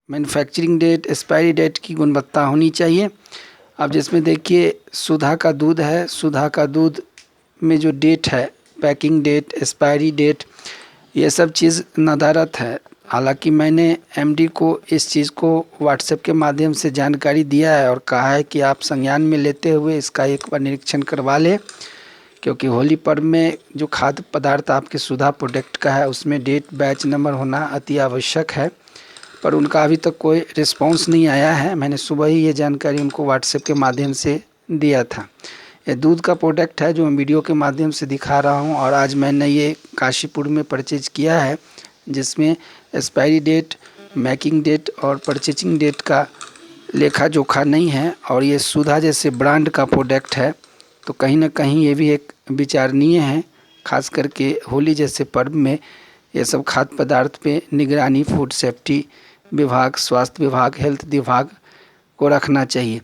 Manufacturing date, expiry date की गुणवत्ता होनी चाहिए। अब जिसमें देखिए सुधा का दूध है, सुधा का दूध में जो डेट है, पैकिंग डेट, एक्सपायरी डेट, ये सब चीज़ नदारत है। हालांकि मैंने एमडी को इस चीज़ को व्हाट्सएप के माध्यम से जानकारी दिया है और कहा है कि आप संज्ञान में लेते हुए इसका एक बार निरीक्षण करवा लें, क्योंकि होली पर्व में जो खाद्य पदार्थ आपके सुधा प्रोडक्ट का है उसमें डेट, बैच नंबर होना अति आवश्यक है। पर उनका अभी तक कोई रिस्पांस नहीं आया है। मैंने सुबह ही ये जानकारी उनको व्हाट्सएप के माध्यम से दिया था। ये दूध का प्रोडक्ट है जो मैं वीडियो के माध्यम से दिखा रहा हूँ, और आज मैंने ये काशीपुर में परचेज किया है, जिसमें एक्सपायरी डेट, मेकिंग डेट और परचेजिंग डेट का लेखा जोखा नहीं है। और ये सुधा जैसे ब्रांड का प्रोडक्ट है, तो कहीं ना कहीं ये भी एक विचारणीय है। खास करके होली जैसे पर्व में ये सब खाद्य पदार्थ पे निगरानी फूड सेफ्टी विभाग, स्वास्थ्य विभाग, हेल्थ विभाग को रखना चाहिए।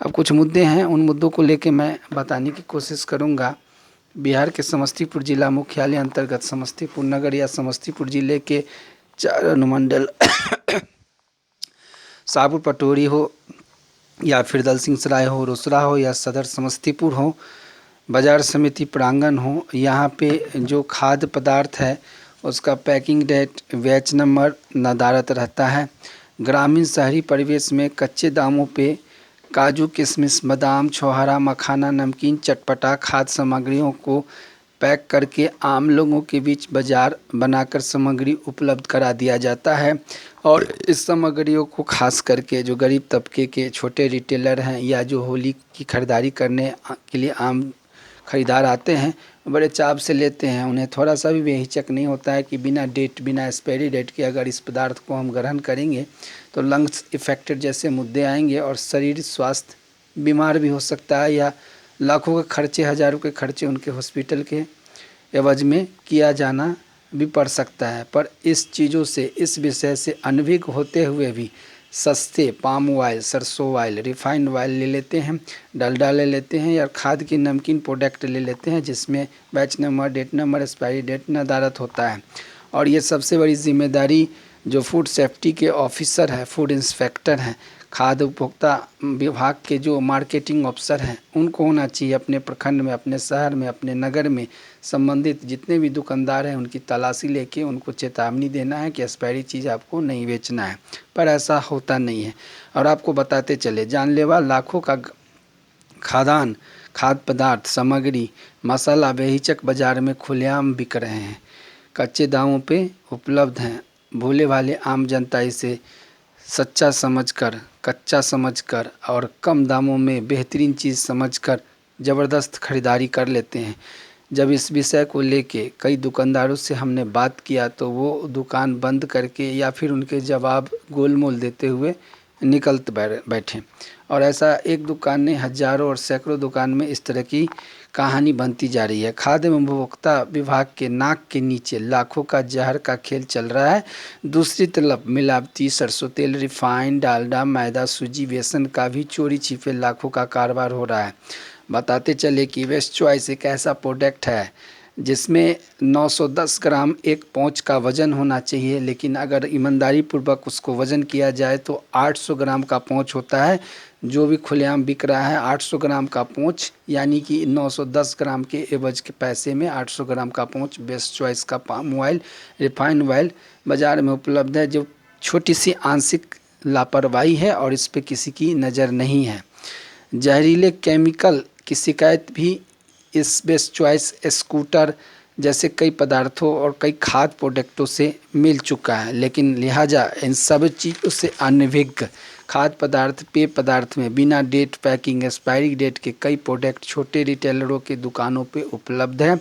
अब कुछ मुद्दे हैं, उन मुद्दों को लेके मैं बताने की कोशिश करूंगा। बिहार के समस्तीपुर जिला मुख्यालय अंतर्गत समस्तीपुर नगर या समस्तीपुर जिले के 4 अनुमंडल साबुर पटोरी हो या फिर दलसिंह सराय हो, रोसड़ा हो या सदर समस्तीपुर हो, बाजार समिति प्रांगण हो, यहाँ पे जो खाद्य पदार्थ है उसका पैकिंग डेट, बैच नंबर नदारत रहता है। ग्रामीण शहरी परिवेश में कच्चे दामों पे काजू, किशमिश, बादाम, छोहारा, मखाना, नमकीन, चटपटा खाद्य सामग्रियों को पैक करके आम लोगों के बीच बाजार बनाकर सामग्री उपलब्ध करा दिया जाता है। और इस सामग्रियों को खास करके जो गरीब तबके के छोटे रिटेलर हैं या जो होली की खरीदारी करने के लिए आम खरीदार आते हैं, बड़े चाव से लेते हैं। उन्हें थोड़ा सा भी बेहिचक नहीं होता है कि बिना डेट, बिना एक्सपायरी डेट के अगर इस पदार्थ को हम ग्रहण करेंगे तो लंग्स इफेक्टेड जैसे मुद्दे आएंगे और शरीर स्वास्थ्य बीमार भी हो सकता है, या लाखों के खर्चे, हज़ारों के खर्चे उनके हॉस्पिटल के एवज में किया जाना भी पड़ सकता है। पर इस चीज़ों से, इस विषय से अनभिज्ञ होते हुए भी सस्ते पाम ऑयल, सरसों ऑयल, रिफाइंड ऑयल ले लेते हैं, डलडा ले लेते हैं या खाद की नमकीन प्रोडक्ट ले लेते हैं, जिसमें batch number, date number, expiry date नदारत होता है। और ये सबसे बड़ी जिम्मेदारी जो फूड सेफ्टी के ऑफिसर हैं, फूड इंस्पेक्टर हैं, खाद्य उपभोक्ता विभाग के जो मार्केटिंग अफसर हैं, उनको होना चाहिए। अपने प्रखंड में, अपने शहर में, अपने नगर में संबंधित जितने भी दुकानदार हैं उनकी तलाशी लेके उनको चेतावनी देना है कि एक्सपायरी चीज़ आपको नहीं बेचना है। पर ऐसा होता नहीं है। और आपको बताते चले, जानलेवा लाखों का खाद्यान्न, खाद्य पदार्थ, सामग्री, मसाला बेहिचक बाजार में खुलेआम बिक रहे हैं, कच्चे दामों पे उपलब्ध हैं। भोले वाले आम जनता इसे सच्चा समझकर, कच्चा समझकर और कम दामों में बेहतरीन चीज़ समझकर ज़बरदस्त खरीदारी कर लेते हैं। जब इस विषय को लेके कई दुकानदारों से हमने बात किया तो वो दुकान बंद करके या फिर उनके जवाब गोलमोल देते हुए निकलते बैठे। और ऐसा एक दुकान ने हज़ारों और सैकड़ों दुकान में इस तरह की कहानी बनती जा रही है। खाद्य एवं उपभोक्ता विभाग के नाक के नीचे लाखों का जहर का खेल चल रहा है। दूसरी तरफ मिलावटी सरसों तेल, रिफाइंड, डालडा, मैदा, सूजी, बेसन का भी चोरी छिपे लाखों का कारोबार हो रहा है। बताते चले कि बेस्ट चॉइस एक ऐसा प्रोडक्ट है जिसमें 910 ग्राम एक पाउच का वज़न होना चाहिए, लेकिन अगर ईमानदारी पूर्वक उसको वज़न किया जाए तो 800 ग्राम का पाउच होता है। जो भी खुलेआम बिक रहा है 800 ग्राम का पाउच, यानी कि 910 ग्राम के एवज के पैसे में 800 ग्राम का पाउच बेस्ट चॉइस का पाम ऑयल, रिफाइंड ऑयल बाज़ार में उपलब्ध है। जो छोटी सी आंशिक लापरवाही है और इस पर किसी की नज़र नहीं है। जहरीले केमिकल की शिकायत भी इस बेस्ट चॉइस स्कूटर जैसे कई पदार्थों और कई खाद्य प्रोडक्टों से मिल चुका है, लेकिन लिहाजा इन सब चीज़ों से अनभिज्ञ खाद्य पदार्थ, पेय पदार्थ में बिना डेट, पैकिंग, एक्सपायरी डेट के कई प्रोडक्ट छोटे रिटेलरों के दुकानों पे उपलब्ध है।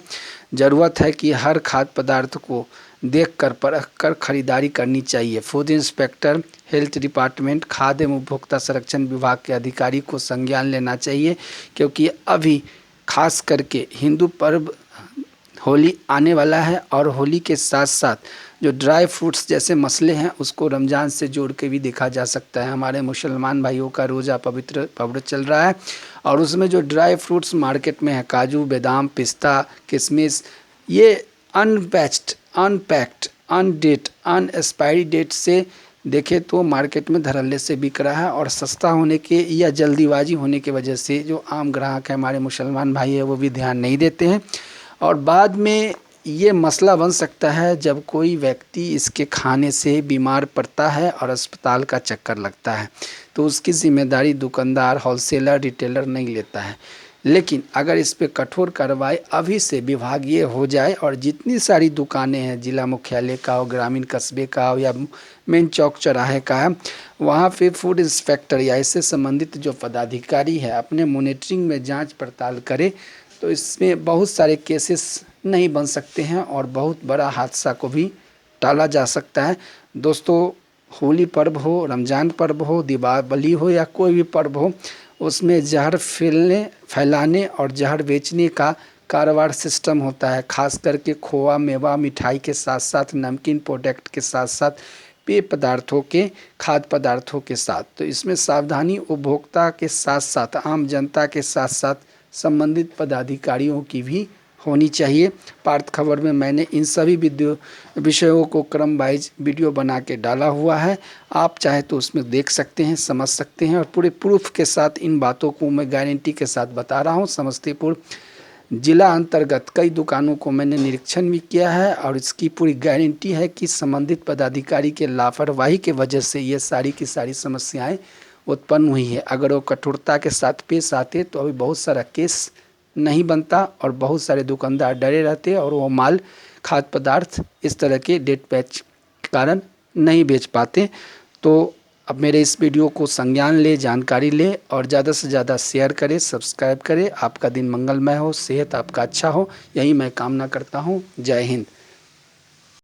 ज़रूरत है कि हर खाद्य पदार्थ को देखकर परख कर खरीदारी करनी चाहिए। फूड इंस्पेक्टर, हेल्थ डिपार्टमेंट, खाद्य एवं उपभोक्ता संरक्षण विभाग के अधिकारी को संज्ञान लेना चाहिए, क्योंकि अभी खास करके हिंदू पर्व होली आने वाला है और होली के साथ साथ जो ड्राई फ्रूट्स जैसे मसले हैं उसको रमज़ान से जोड़ के भी देखा जा सकता है। हमारे मुसलमान भाइयों का रोज़ा पवित्र पर्व चल रहा है और उसमें जो ड्राई फ्रूट्स मार्केट में है, काजू, बादाम, पिस्ता, किशमिश, ये अनपैच्ड, अनपैक्ड, अनडेट, अनएक्सपायरी डेट से देखें तो मार्केट में धड़ल्ले से बिक रहा है, और सस्ता होने के या जल्दीबाजी होने की वजह से जो आम ग्राहक है, हमारे मुसलमान भाई है, वो भी ध्यान नहीं देते हैं। और बाद में ये मसला बन सकता है जब कोई व्यक्ति इसके खाने से बीमार पड़ता है और अस्पताल का चक्कर लगता है, तो उसकी जिम्मेदारी दुकानदार, होलसेलर, रिटेलर नहीं लेता है। लेकिन अगर इस पे कठोर कार्रवाई अभी से विभागीय हो जाए और जितनी सारी दुकानें हैं, जिला मुख्यालय का हो, ग्रामीण कस्बे का हो, या मेन चौक चौराहे का है, वहाँ पे फूड इंस्पेक्टर या इससे संबंधित जो पदाधिकारी है अपने मॉनिटरिंग में जांच पड़ताल करे, तो इसमें बहुत सारे केसेस नहीं बन सकते हैं और बहुत बड़ा हादसा को भी टाला जा सकता है। दोस्तों, होली पर्व हो, रमज़ान पर्व हो, दीपावली हो, या कोई भी पर्व हो, उसमें जहर फैलाने और जहर बेचने का कारोबार सिस्टम होता है। खास करके खोआ, मेवा, मिठाई के साथ साथ नमकीन प्रोडक्ट के साथ साथ पेय पदार्थों के, खाद्य पदार्थों के साथ। तो इसमें सावधानी उपभोक्ता के साथ साथ आम जनता के साथ साथ संबंधित पदाधिकारियों की भी होनी चाहिए। पार्थ खबर में मैंने इन सभी विषयों को क्रम वाइज वीडियो बना के डाला हुआ है। आप चाहे तो उसमें देख सकते हैं, समझ सकते हैं, और पूरे प्रूफ के साथ इन बातों को मैं गारंटी के साथ बता रहा हूँ। समस्तीपुर जिला अंतर्गत कई दुकानों को मैंने निरीक्षण भी किया है और इसकी पूरी गारंटी है कि संबंधित पदाधिकारी के लापरवाही के वजह से ये सारी की सारी समस्याएं उत्पन्न हुई है। अगर वो कठोरता के साथ पेश आते तो अभी बहुत सारा केस नहीं बनता और बहुत सारे दुकानदार डरे रहते और वो माल, खाद्य पदार्थ इस तरह के डेट पैच के कारण नहीं बेच पाते। तो अब मेरे इस वीडियो को संज्ञान ले, जानकारी ले और ज़्यादा से ज़्यादा शेयर करें, सब्सक्राइब करें। आपका दिन मंगलमय हो, सेहत आपका अच्छा हो, यही मैं कामना करता हूँ। जय हिंद।